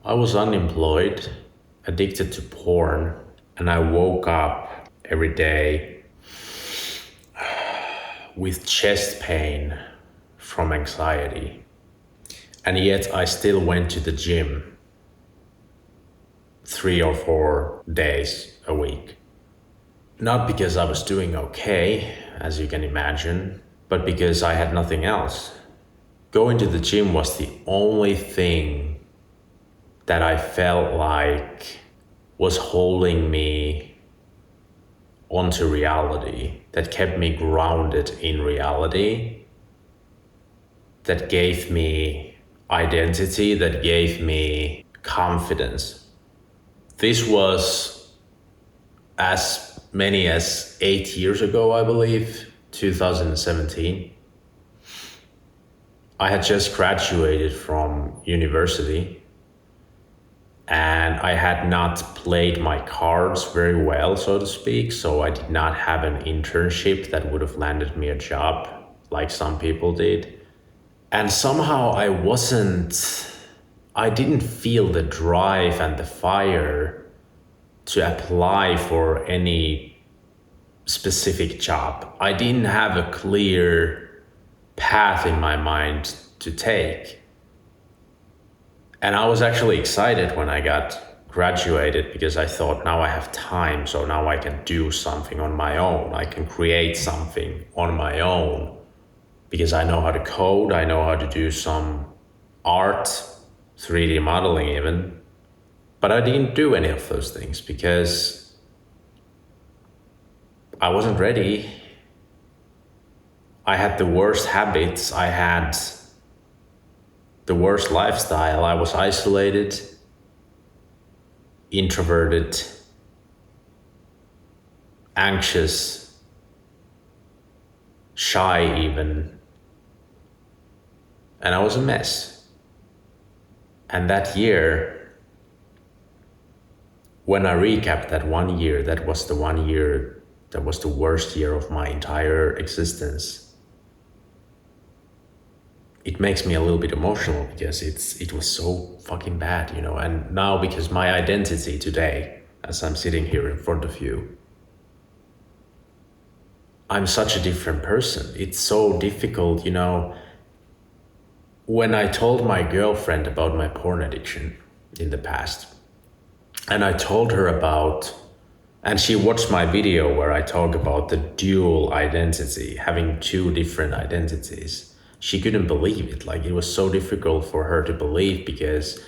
I was unemployed, addicted to porn, and I woke up every day with chest pain from anxiety. And yet I still went to the gym 3 or 4 days a week. Not because I was doing okay, as you can imagine, but because I had nothing else. Going to the gym was the only thing that I felt like was holding me onto reality, that kept me grounded in reality, that gave me identity, that gave me confidence. This was as many as 8 years ago, I believe, 2017. I had just graduated from university and I had not played my cards very well, so to speak. So I did not have an internship that would have landed me a job like some people did. And somehow I didn't feel the drive and the fire to apply for any specific job. I didn't have a clear path in my mind to take. And I was actually excited when I got graduated because I thought now I have time, so now I can do something on my own. I can create something on my own because I know how to code, I know how to do some art, 3D modeling even. But I didn't do any of those things because I wasn't ready. I had the worst habits, I had the worst lifestyle. I was isolated, introverted, anxious, shy even, and I was a mess. And that year, when I recap that 1 year, that was the 1 year that was the worst year of my entire existence. It makes me a little bit emotional because it was so fucking bad, you know. And now, because my identity today, as I'm sitting here in front of you, I'm such a different person. It's so difficult, you know. When I told my girlfriend about my porn addiction in the past, and I told her about, and she watched my video where I talk about the dual identity, having two different identities. She couldn't believe it. Like, it was so difficult for her to believe because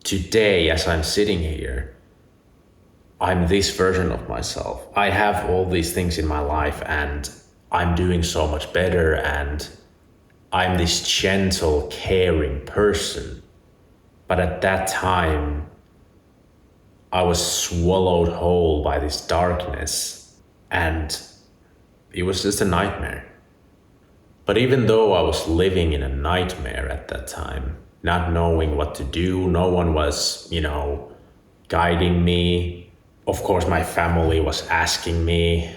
today, as I'm sitting here, I'm this version of myself. I have all these things in my life and I'm doing so much better and I'm this gentle, caring person. But at that time, I was swallowed whole by this darkness and it was just a nightmare. But even though I was living in a nightmare at that time, not knowing what to do, no one was, you know, guiding me. Of course, my family was asking me,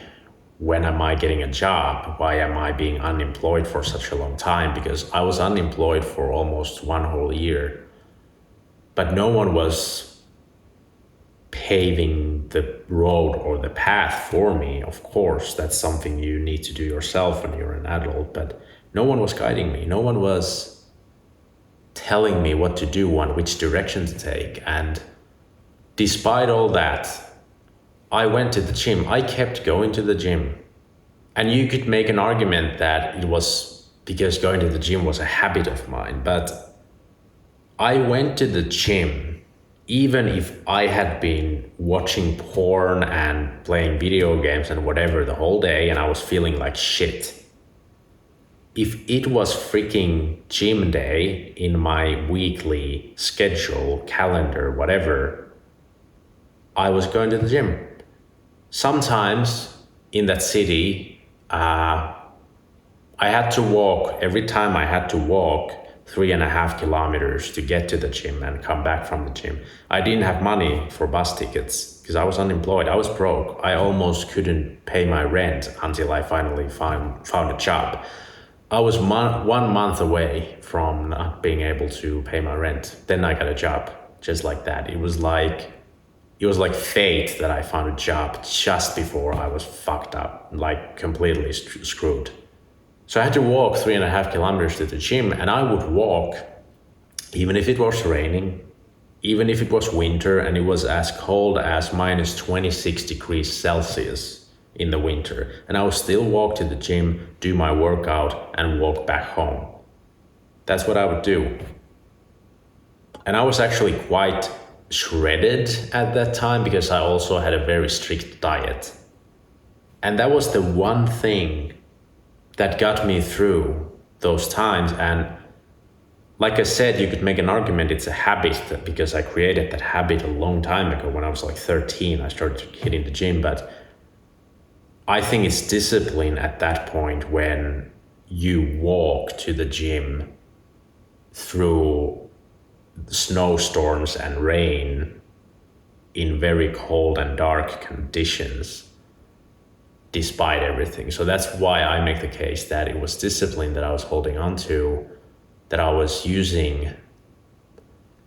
when am I getting a job? Why am I being unemployed for such a long time? Because I was unemployed for almost 1 whole year. But no one was paving the road or the path for me. Of course, that's something you need to do yourself when you're an adult, but no one was guiding me. No one was telling me what to do and which direction to take. And despite all that, I went to the gym. I kept going to the gym. And you could make an argument that it was because going to the gym was a habit of mine, but I went to the gym even if I had been watching porn and playing video games and whatever the whole day and I was feeling like shit. If it was freaking gym day in my weekly schedule, calendar, whatever, I was going to the gym. Sometimes in that city, I had to walk. Every time I had to walk 3.5 kilometers to get to the gym and come back from the gym. I didn't have money for bus tickets because I was unemployed. I was broke. I almost couldn't pay my rent until I finally found a job. I was 1 month away from not being able to pay my rent. Then I got a job. just like that. It was like fate that I found a job just before I was fucked up, like completely screwed. So I had to walk 3.5 kilometers to the gym, and I would walk even if it was raining, even if it was winter and it was as cold as minus 26 degrees Celsius in the winter. And I would still walk to the gym, do my workout, and walk back home. That's what I would do. And I was actually quite shredded at that time because I also had a very strict diet. And that was the one thing that got me through those times. And like I said, you could make an argument it's a habit because I created that habit a long time ago. When I was like 13, I started hitting the gym. But I think it's discipline at that point when you walk to the gym through snowstorms and rain in very cold and dark conditions despite everything. So that's why I make the case that it was discipline that I was holding on to, that I was using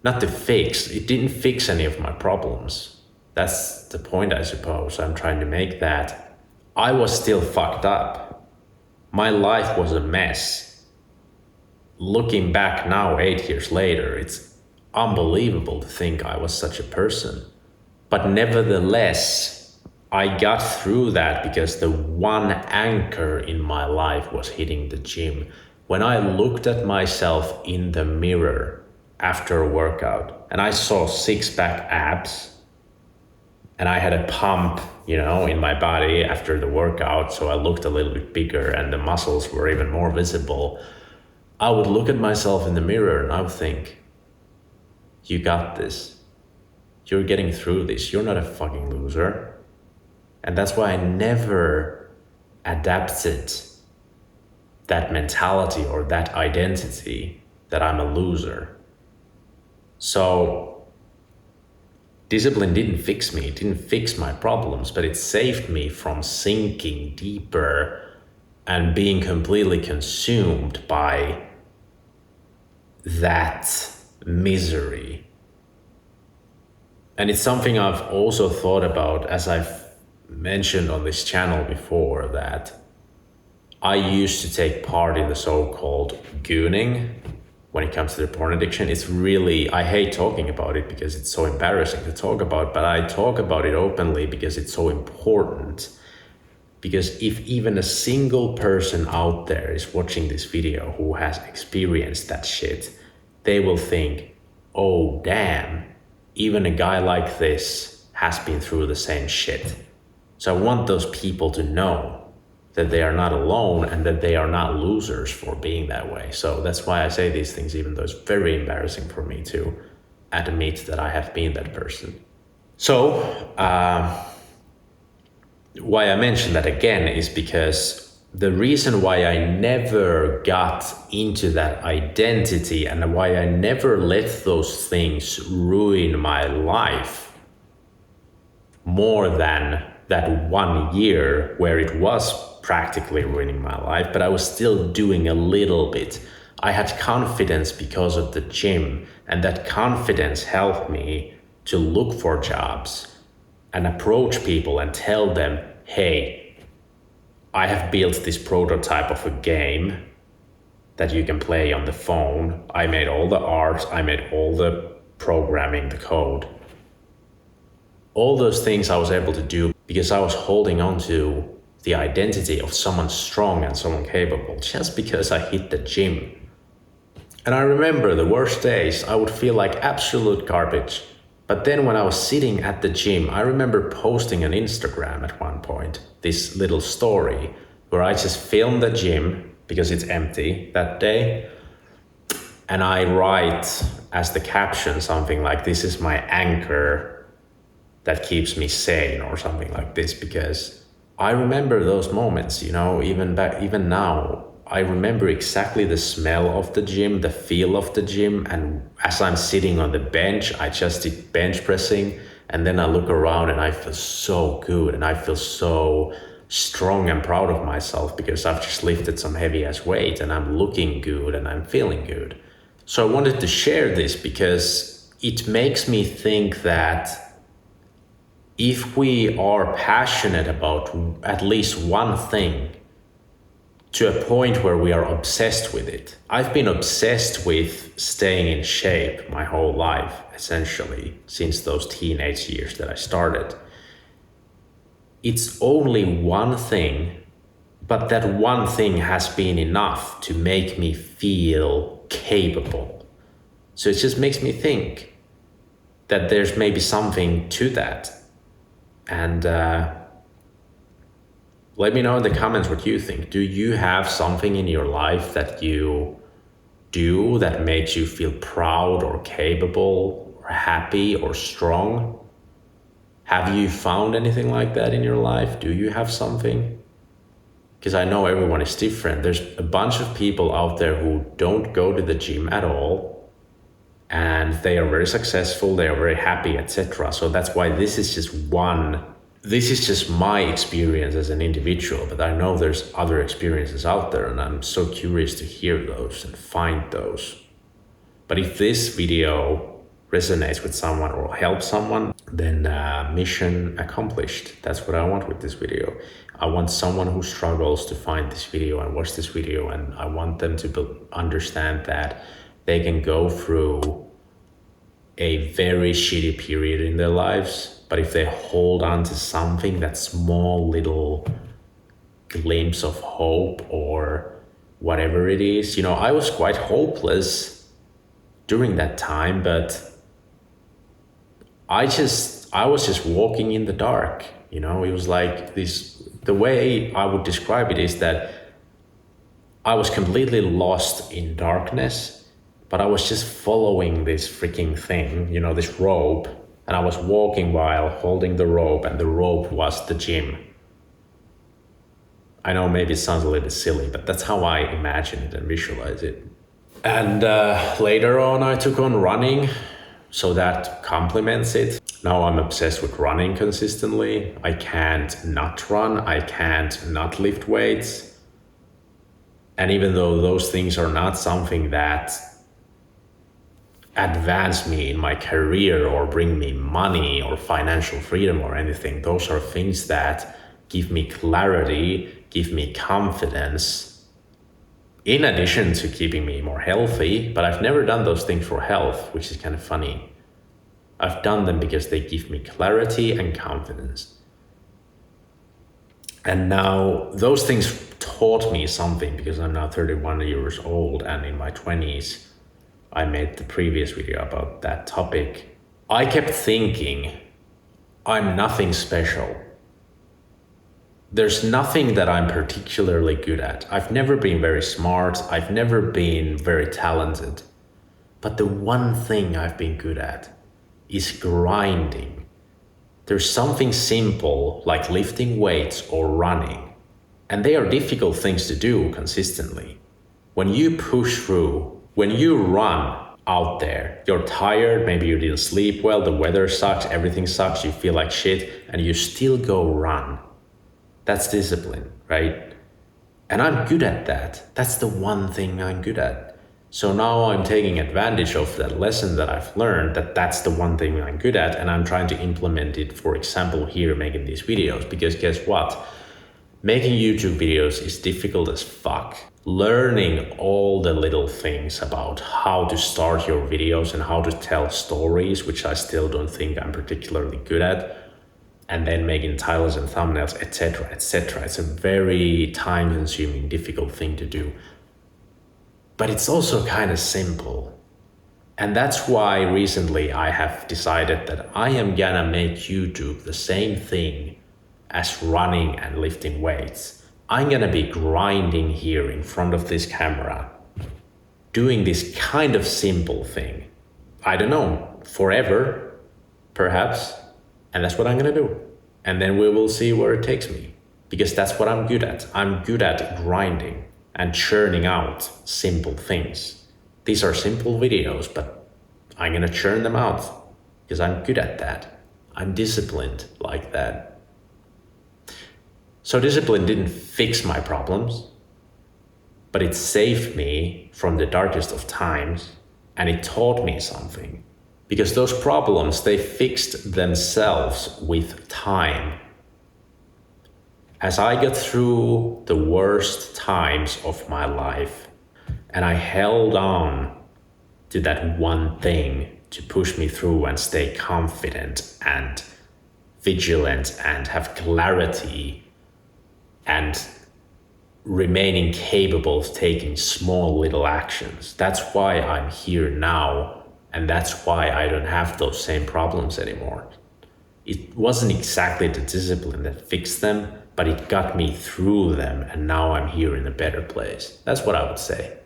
not to fix. It didn't fix any of my problems. That's the point, I suppose. I'm trying to make that I was still fucked up. My life was a mess. Looking back now, 8 years later, it's unbelievable to think I was such a person. But nevertheless, I got through that because the one anchor in my life was hitting the gym. When I looked at myself in the mirror after a workout and I saw six-pack abs and I had a pump, in my body after the workout, so I looked a little bit bigger and the muscles were even more visible, I would look at myself in the mirror and I would think, you got this. You're getting through this. You're not a fucking loser. And that's why I never adapted that mentality or that identity that I'm a loser. So discipline didn't fix me. It didn't fix my problems, but it saved me from sinking deeper and being completely consumed by that misery. And it's something I've also thought about, as I've mentioned on this channel before, that I used to take part in the so-called gooning when it comes to the porn addiction. It's really, I hate talking about it because it's so embarrassing to talk about, but I talk about it openly because it's so important. Because if even a single person out there is watching this video who has experienced that shit, they will think, oh damn, even a guy like this has been through the same shit. So I want those people to know that they are not alone and that they are not losers for being that way. So that's why I say these things, even though it's very embarrassing for me to admit that I have been that person. So why I mention that again is because the reason why I never got into that identity and why I never let those things ruin my life more than that 1 year where it was practically ruining my life, but I was still doing a little bit. I had confidence because of the gym, and that confidence helped me to look for jobs and approach people and tell them, hey, I have built this prototype of a game that you can play on the phone. I made all the art, I made all the programming, the code. All those things I was able to do because I was holding on to the identity of someone strong and someone capable just because I hit the gym. And I remember the worst days, I would feel like absolute garbage. But then when I was sitting at the gym, I remember posting on Instagram at one point, this little story where I just filmed the gym because it's empty that day. And I write as the caption something like, this is my anchor that keeps me sane or something like this, because I remember those moments, even now, I remember exactly the smell of the gym, the feel of the gym. And as I'm sitting on the bench, I just did bench pressing. And then I look around and I feel so good. And I feel so strong and proud of myself because I've just lifted some heavy ass weight and I'm looking good and I'm feeling good. So I wanted to share this because it makes me think that if we are passionate about at least one thing to a point where we are obsessed with it. I've been obsessed with staying in shape my whole life, essentially, since those teenage years that I started. It's only one thing, but that one thing has been enough to make me feel capable. So it just makes me think that there's maybe something to that. And let me know in the comments what you think. Do you have something in your life that you do that makes you feel proud or capable or happy or strong? Have you found anything like that in your life? Do you have something? Because I know everyone is different. There's a bunch of people out there who don't go to the gym at all, and they are very successful, they are very happy, etc. So that's why this is just my experience as an individual, but I know there's other experiences out there, and I'm so curious to hear those and find those. But if this video resonates with someone or helps someone, then mission accomplished. That's what I want with this video. I want someone who struggles to find this video and watch this video, and I want them to understand that they can go through a very shitty period in their lives, but if they hold on to something, that small little glimpse of hope or whatever it is. I was quite hopeless during that time, but I was just walking in the dark. It was like this. The way I would describe it is that I was completely lost in darkness, but I was just following this freaking thing, this rope, and I was walking while holding the rope, and the rope was the gym. I know maybe it sounds a little bit silly, but that's how I imagine it and visualize it. And later on, I took on running, so that complements it. Now I'm obsessed with running consistently. I can't not run. I can't not lift weights. And even though those things are not something that advance me in my career or bring me money or financial freedom or anything, those are things that give me clarity, give me confidence, in addition to keeping me more healthy. But I've never done those things for health, which is kind of funny. I've done them because they give me clarity and confidence. And now those things taught me something, because I'm now 31 years old, and in my 20s, I made the previous video about that topic. I kept thinking, I'm nothing special. There's nothing that I'm particularly good at. I've never been very smart. I've never been very talented. But the one thing I've been good at is grinding. There's something simple like lifting weights or running, and they are difficult things to do consistently. When you push through, when you run out there, you're tired, maybe you didn't sleep well, the weather sucks, everything sucks, you feel like shit, and you still go run. That's discipline, right? And I'm good at that. That's the one thing I'm good at. So now I'm taking advantage of that lesson that I've learned, that that's the one thing I'm good at, and I'm trying to implement it, for example, here making these videos. Because guess what? Making YouTube videos is difficult as fuck. Learning all the little things about how to start your videos and how to tell stories, which I still don't think I'm particularly good at, and then making titles and thumbnails, etc., etc. It's a very time-consuming, difficult thing to do. But it's also kind of simple. And that's why recently I have decided that I am gonna make YouTube the same thing as running and lifting weights. I'm gonna be grinding here in front of this camera, doing this kind of simple thing. I don't know, forever, perhaps. And that's what I'm gonna do. And then we will see where it takes me. Because that's what I'm good at. I'm good at grinding and churning out simple things. These are simple videos, but I'm gonna churn them out because I'm good at that. I'm disciplined like that. So discipline didn't fix my problems, but it saved me from the darkest of times, and it taught me something. because those problems, they fixed themselves with time. As I got through the worst times of my life and I held on to that one thing to push me through and stay confident and vigilant and have clarity and remaining capable of taking small little actions. That's why I'm here now, and that's why I don't have those same problems anymore. It wasn't exactly the discipline that fixed them, but it got me through them, and now I'm here in a better place. That's what I would say.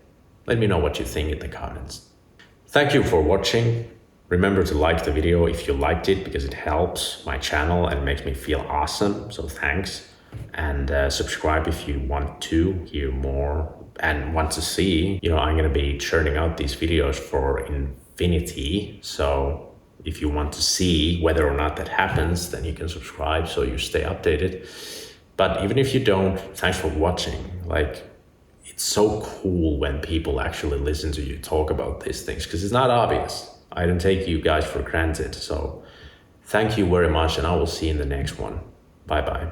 Let me know what you think in the comments. Thank you for watching. Remember to like the video if you liked it, because it helps my channel and makes me feel awesome, so thanks. And subscribe if you want to hear more and want to see. I'm gonna be churning out these videos for infinity, so if you want to see whether or not that happens, then you can subscribe so you stay updated. But even if you don't, thanks for watching. It's so cool when people actually listen to you talk about these things, because it's not obvious. I don't take you guys for granted. So thank you very much, and I will see you in the next one. Bye bye.